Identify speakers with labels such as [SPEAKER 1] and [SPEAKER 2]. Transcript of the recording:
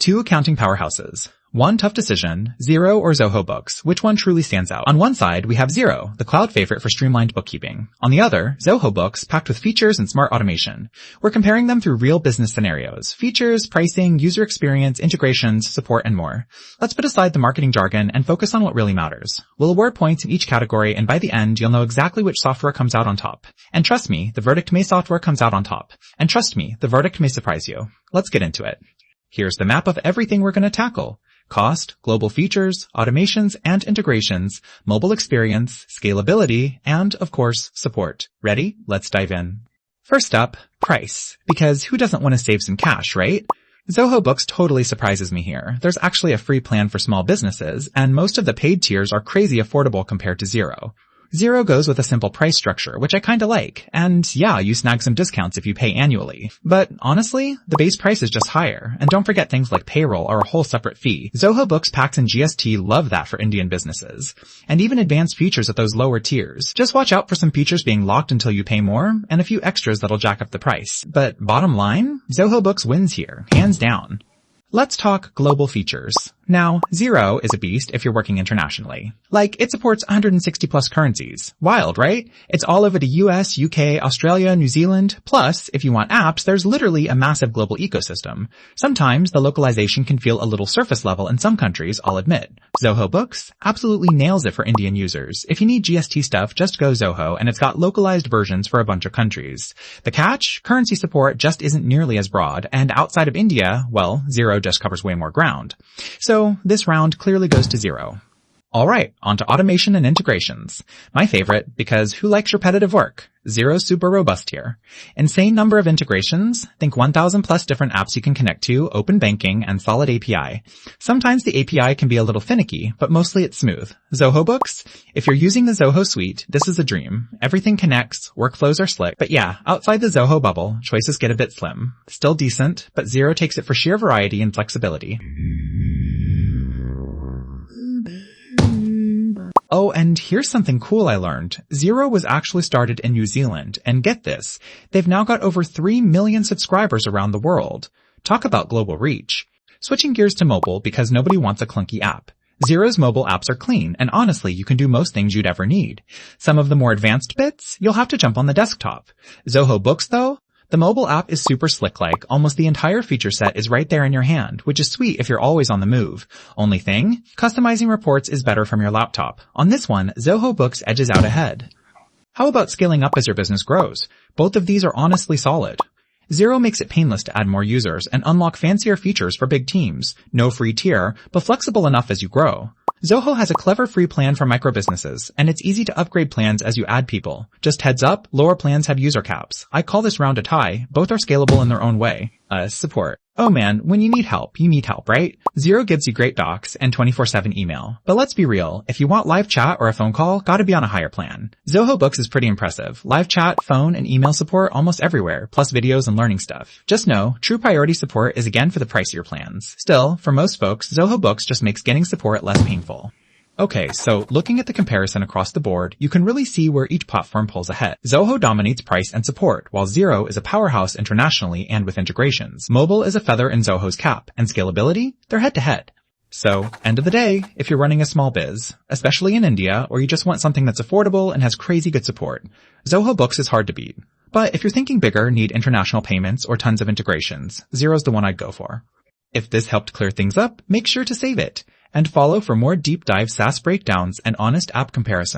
[SPEAKER 1] Two accounting powerhouses. One tough decision, Xero or Zoho Books. Which one truly stands out? On one side, we have Xero, the cloud favorite for streamlined bookkeeping. On the other, Zoho Books, packed with features and smart automation. We're comparing them through real business scenarios. Features, pricing, user experience, integrations, support, and more. Let's put aside the marketing jargon and focus on what really matters. We'll award points in each category, and by the end, you'll know exactly which software comes out on top. And trust me, the verdict may software comes out on top. And trust me, the verdict may surprise you. Let's get into it. Here's the map of everything we're going to tackle. Cost, global features, automations and integrations, mobile experience, scalability, and, of course, support. Ready? Let's dive in. First up, price. Because who doesn't want to save some cash, right? Zoho Books totally surprises me here. There's actually a free plan for small businesses, and most of the paid tiers are crazy affordable compared to Xero. Xero goes with a simple price structure, which I kinda like, and yeah, you snag some discounts if you pay annually. But honestly, the base price is just higher, and don't forget things like payroll are a whole separate fee. Zoho Books, Pax, and GST love that for Indian businesses. And even advanced features at those lower tiers. Just watch out for some features being locked until you pay more, and a few extras that'll jack up the price. But bottom line, Zoho Books wins here, hands down. Let's talk global features. Now, Xero is a beast if you're working internationally. Like, it supports 160 plus currencies. Wild, right? It's all over the US, UK, Australia, New Zealand. Plus, if you want apps, there's literally a massive global ecosystem. Sometimes the localization can feel a little surface level in some countries, I'll admit. Zoho Books absolutely nails it for Indian users. If you need GST stuff, just go Zoho, and it's got localized versions for a bunch of countries. The catch? Currency support just isn't nearly as broad, and outside of India, well, Xero just covers way more ground. So this round clearly goes to Xero. Alright, on to automation and integrations. My favorite, because who likes repetitive work? Xero's super robust here. Insane number of integrations, think 1,000 plus different apps you can connect to, open banking, and solid API. Sometimes the API can be a little finicky, but mostly it's smooth. Zoho Books? If you're using the Zoho suite, this is a dream. Everything connects, workflows are slick, but yeah, outside the Zoho bubble, choices get a bit slim. Still decent, but Xero takes it for sheer variety and flexibility. Oh, and here's something cool I learned. Xero was actually started in New Zealand, and get this, they've now got over 3 million subscribers around the world. Talk about global reach. Switching gears to mobile because nobody wants a clunky app. Xero's mobile apps are clean, and honestly, you can do most things you'd ever need. Some of the more advanced bits, you'll have to jump on the desktop. Zoho Books, though? The mobile app is super slick-like. Almost the entire feature set is right there in your hand, which is sweet if you're always on the move. Only thing? Customizing reports is better from your laptop. On this one, Zoho Books edges out ahead. How about scaling up as your business grows? Both of these are honestly solid. Xero makes it painless to add more users and unlock fancier features for big teams. No free tier, but flexible enough as you grow. Zoho has a clever free plan for microbusinesses, and it's easy to upgrade plans as you add people. Just heads up, lower plans have user caps. I call this round a tie. Both are scalable in their own way. Support. Oh man, when you need help, right? Xero gives you great docs and 24/7 email. But let's be real, if you want live chat or a phone call, gotta be on a higher plan. Zoho Books is pretty impressive. Live chat, phone, and email support almost everywhere, plus videos and learning stuff. Just know, true priority support is again for the pricier plans. Still, for most folks, Zoho Books just makes getting support less painful. Okay, so looking at the comparison across the board, you can really see where each platform pulls ahead. Zoho dominates price and support, while Xero is a powerhouse internationally and with integrations. Mobile is a feather in Zoho's cap, and scalability? They're head to head. So, end of the day, if you're running a small biz, especially in India, or you just want something that's affordable and has crazy good support, Zoho Books is hard to beat. But if you're thinking bigger, need international payments, or tons of integrations, Xero's the one I'd go for. If this helped clear things up, make sure to save it. And follow for more deep dive SaaS breakdowns and honest app comparisons.